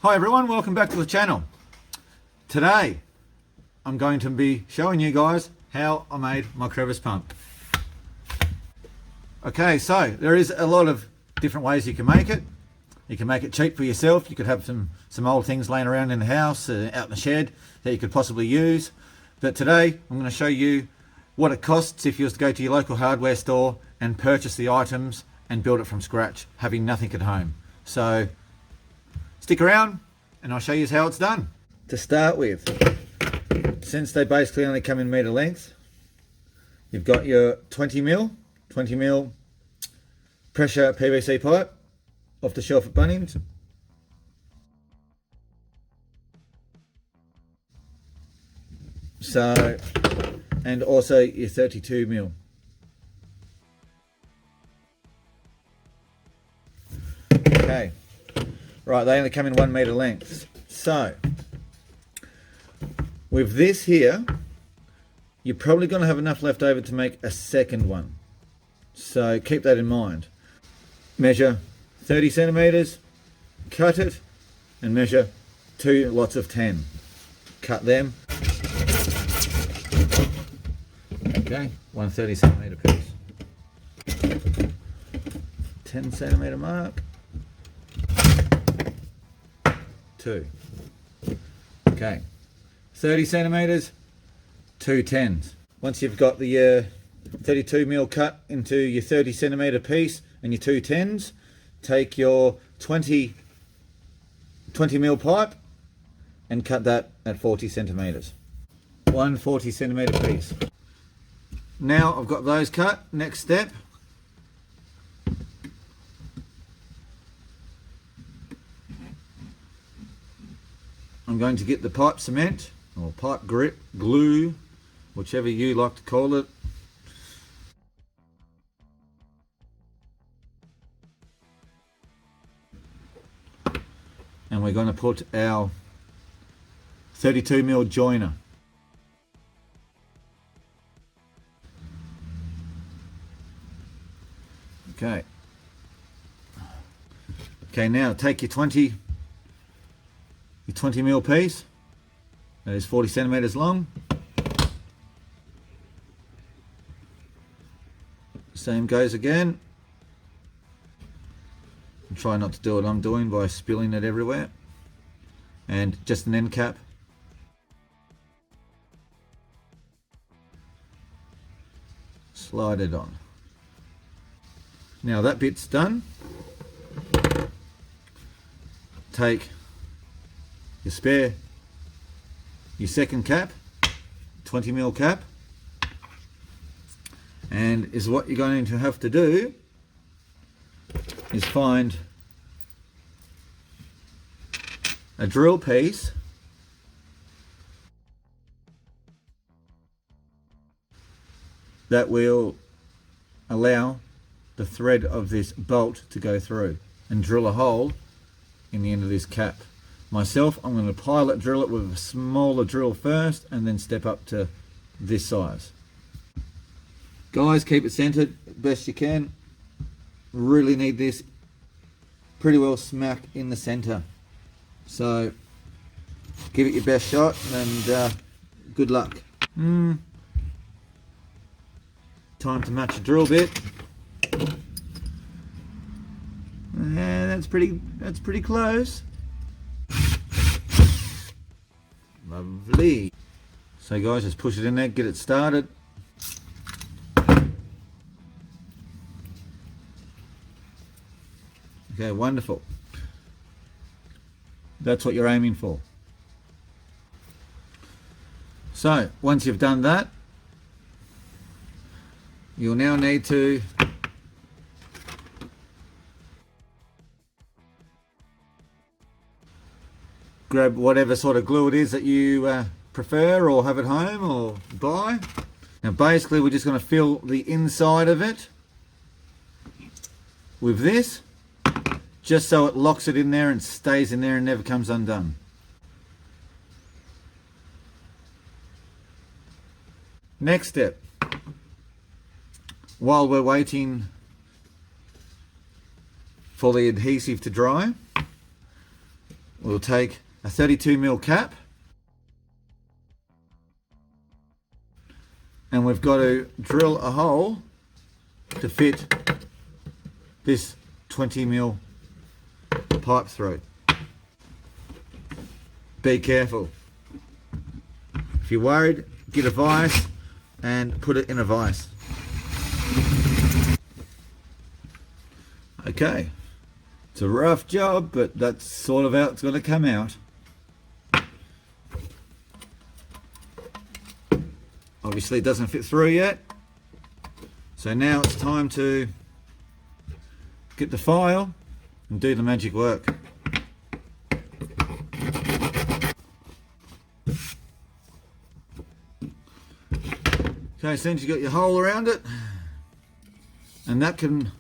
Hi everyone, welcome back to the channel. Today I'm going to be showing you guys how I made my crevice pump. Okay, so there is a lot of different ways you can make it. You can make it cheap for yourself. You could have some old things laying around in the house, out in the shed that you could possibly use. But today I'm going to show you what it costs if you was to go to your local hardware store and purchase the items and build it from scratch, having nothing at home. So stick around and I'll show you how it's done. To start with, since they basically only come in metre length, you've got your 20 mil pressure PVC pipe off the shelf at Bunnings. So, and also your 32 mil. Okay, right, they only come in 1 metre lengths. So, with this here, you're probably going to have enough left over to make a second one. So keep that in mind. Measure 30 centimetres, cut it, and measure 2 lots of 10. Cut them. Okay, 1 30 centimetre piece. 10 centimetre mark. 2. Okay, 30 centimetres, 2 10s. Once you've got the 32 mil cut into your 30 centimetre piece and your 2 10s, take your 20 mil pipe and cut that at 40 centimetres. 1 40 centimetre piece. Now I've got those cut. Next step, I'm going to get the pipe cement or pipe grip glue, whichever you like to call it. And we're going to put our 32 mil joiner. Okay. Okay, now take your 20 mil piece, that is 40 centimeters long. Same goes again. And try not to do what I'm doing by spilling it everywhere. And just an end cap. Slide it on. Now that bit's done. Take your second cap, 20 mil cap, and is what you're going to have to do is find a drill piece that will allow the thread of this bolt to go through, and drill a hole in the end of this cap. Myself, I'm going to pilot drill it with a smaller drill first and then step up to this size. Guys, keep it centered best you can. Really need this pretty well smack in the center. So give it your best shot and good luck. Time to match the drill bit. Yeah, that's pretty close. Lovely. So guys, just push it in there, get it started. Okay, wonderful. That's what you're aiming for. So once you've done that, you'll now need to grab whatever sort of glue it is that you prefer or have at home or buy. Now basically we're just going to fill the inside of it with this, just so it locks it in there and stays in there and never comes undone. Next step, while we're waiting for the adhesive to dry, we'll take a 32mm cap, and we've got to drill a hole to fit this 20mm pipe through. Be careful. If you're worried, get a vise and put it in a vise. Okay, it's a rough job, but that's sort of how it's going to come out. Obviously it doesn't fit through yet, so now it's time to get the file and do the magic work. Okay, since you got your hole around it, and that can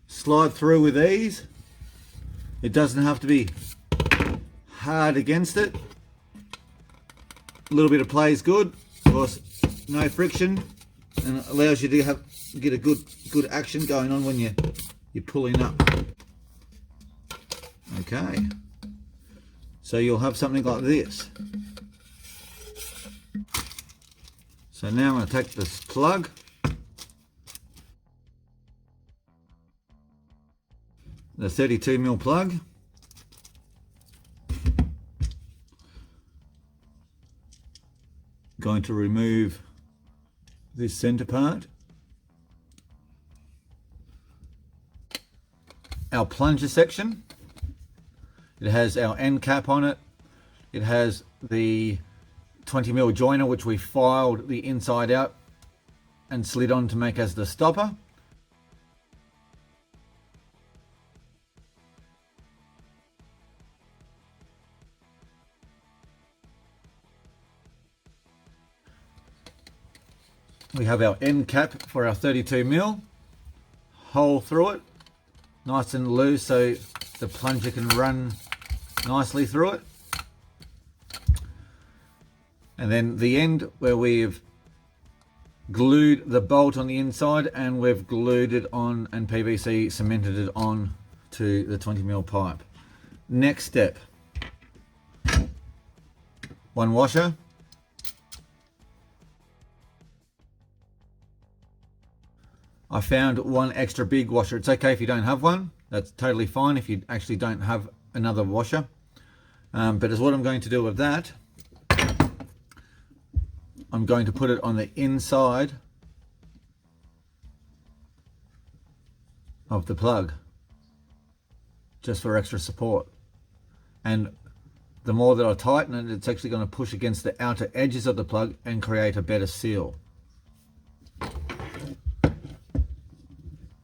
slide through with ease. It doesn't have to be hard against it. A little bit of play is good. Of course, no friction, and it allows you to get a good action going on when you're pulling up. Okay, so you'll have something like this. So now I'm going to take this plug, the 32mm plug, going to remove this center part, our plunger section. It has our end cap on it. It has the 20mm joiner, which we filed the inside out and slid on to make as the stopper. We have our end cap for our 32mm, hole through it, nice and loose so the plunger can run nicely through it. And then the end where we've glued the bolt on the inside and we've glued it on and PVC cemented it on to the 20mm pipe. Next step, one washer. I found one extra big washer. It's okay if you don't have one. That's totally fine if you actually don't have another washer. But as what I'm going to do with that, I'm going to put it on the inside of the plug, just for extra support. And the more that I tighten it, it's actually going to push against the outer edges of the plug and create a better seal.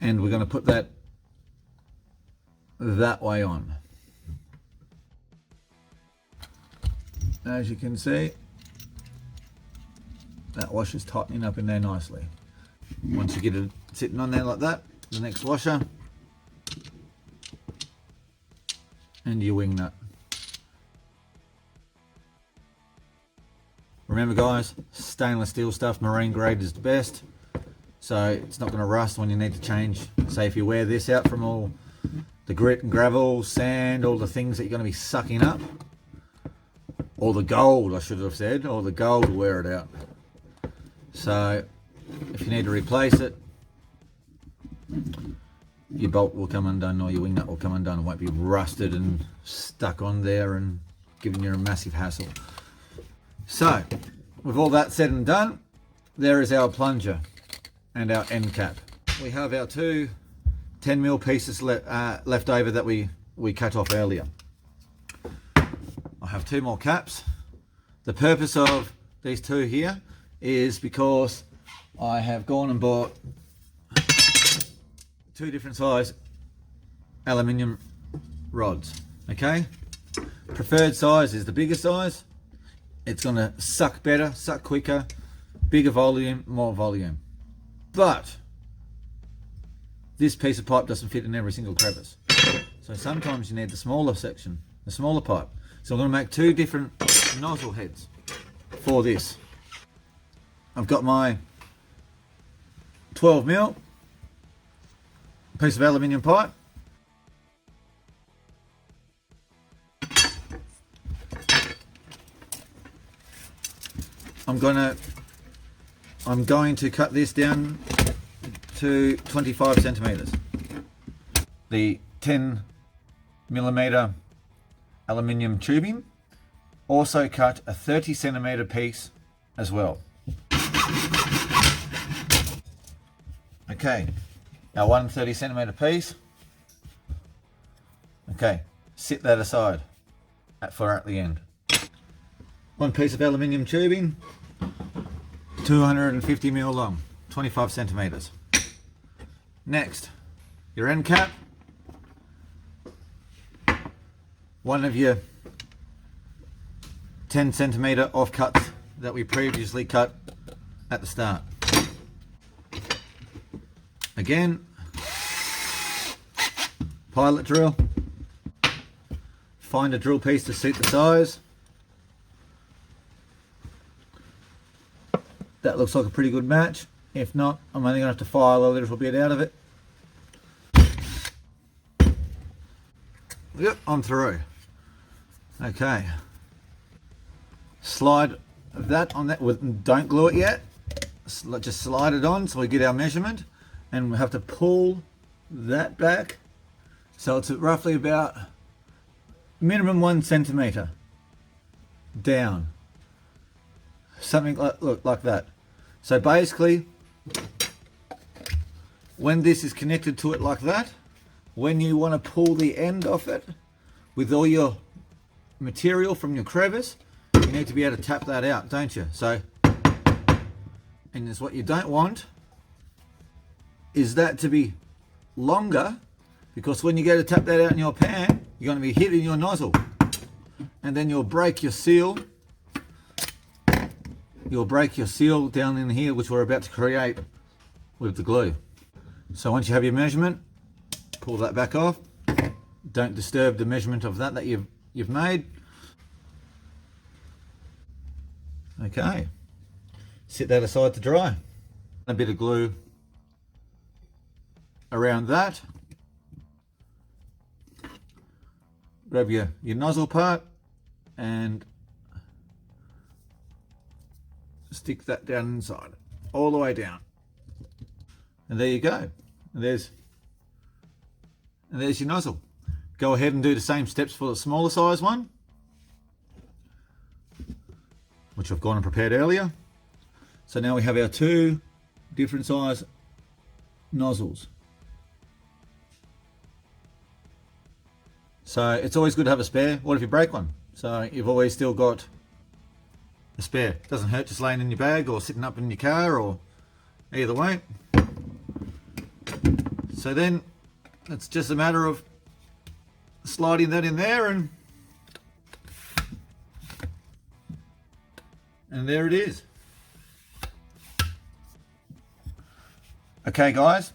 And we're going to put that way on. As you can see, that washer's tightening up in there nicely. Once you get it sitting on there like that, the next washer and your wing nut. Remember guys, stainless steel stuff, marine grade is the best. So it's not going to rust when you need to change. Say if you wear this out from all the grit and gravel, sand, all the things that you're going to be sucking up, or the gold I should have said, or the gold will wear it out. So if you need to replace it, your bolt will come undone or your wing nut will come undone. It won't be rusted and stuck on there and giving you a massive hassle. So with all that said and done, there is our plunger and our end cap. We have our two 10mm pieces left over that we cut off earlier. I have two more caps. The purpose of these two here is because I have gone and bought two different size aluminium rods. Okay, preferred size is the bigger size. It's going to suck better, suck quicker, bigger volume, more volume. But this piece of pipe doesn't fit in every single crevice. So sometimes you need the smaller section, the smaller pipe. So I'm going to make two different nozzle heads for this. I've got my 12mm piece of aluminium pipe. I'm going to cut this down to 25 centimeters. The 10mm aluminium tubing, also cut a 30 centimeter piece as well. Okay, our 130 centimeter piece. Okay, sit that aside for at the end. One piece of aluminium tubing, 250mm long, 25 centimeters. Next, your end cap, one of your 10 centimeter offcuts that we previously cut at the start. Again, pilot drill, find a drill piece to suit the size. That looks like a pretty good match. If not, I'm only going to have to file a little bit out of it. Yep, I'm through. Okay. Slide that on that, don't glue it yet. Just slide it on so we get our measurement, and we have to pull that back. So it's roughly about minimum 1 centimeter down. Something like that. So basically, when this is connected to it like that, when you want to pull the end off it with all your material from your crevice, you need to be able to tap that out, don't you? So, and that's what you don't want, is that to be longer, because when you go to tap that out in your pan, you're going to be hitting your nozzle, and then you'll break your seal. You'll break your seal down in here, which we're about to create with the glue. So once you have your measurement, pull that back off. Don't disturb the measurement of that you've made. Okay, sit that aside to dry. A bit of glue around that. Grab your nozzle part and stick that down inside, all the way down. And there you go. And there's your nozzle. Go ahead and do the same steps for the smaller size one, which I've gone and prepared earlier. So now we have our two different size nozzles. So it's always good to have a spare. What if you break one? So you've always still got a spare. It doesn't hurt just laying in your bag or sitting up in your car, or either way. So then it's just a matter of sliding that in there, and there it is. Okay guys,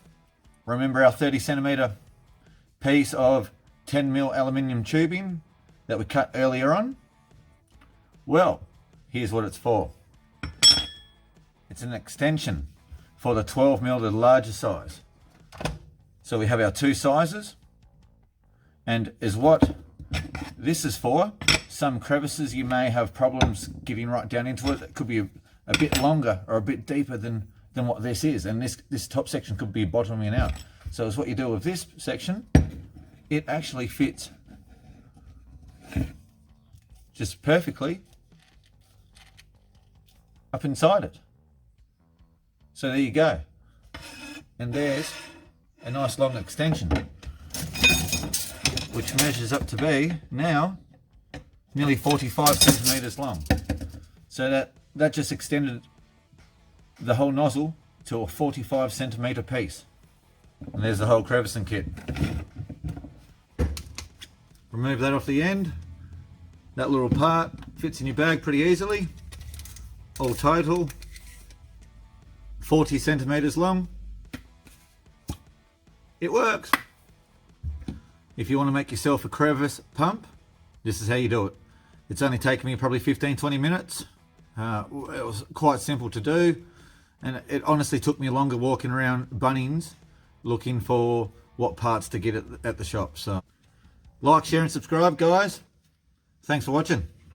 remember our 30 centimeter piece of 10mm aluminium tubing that we cut earlier on? Well, here's what it's for. It's an extension for the 12mm, the larger size. So we have our two sizes, and is what this is for. Some crevices you may have problems getting right down into it. It could be a bit longer or a bit deeper than what this is, and this top section could be bottoming out. So it's what you do with this section. It actually fits just perfectly up inside it. So there you go. And there's a nice long extension, which measures up to be now nearly 45 centimeters long. So that just extended the whole nozzle to a 45 centimeter piece. And there's the whole crevicing kit. Remove that off the end. That little part fits in your bag pretty easily. All total 40 centimeters long. It works. If you want to make yourself a crevice pump, this is how you do it. It's only taken me probably 15-20 minutes. It was quite simple to do, and it honestly took me longer walking around Bunnings looking for what parts to get at the shop. So like, share and subscribe guys. Thanks for watching.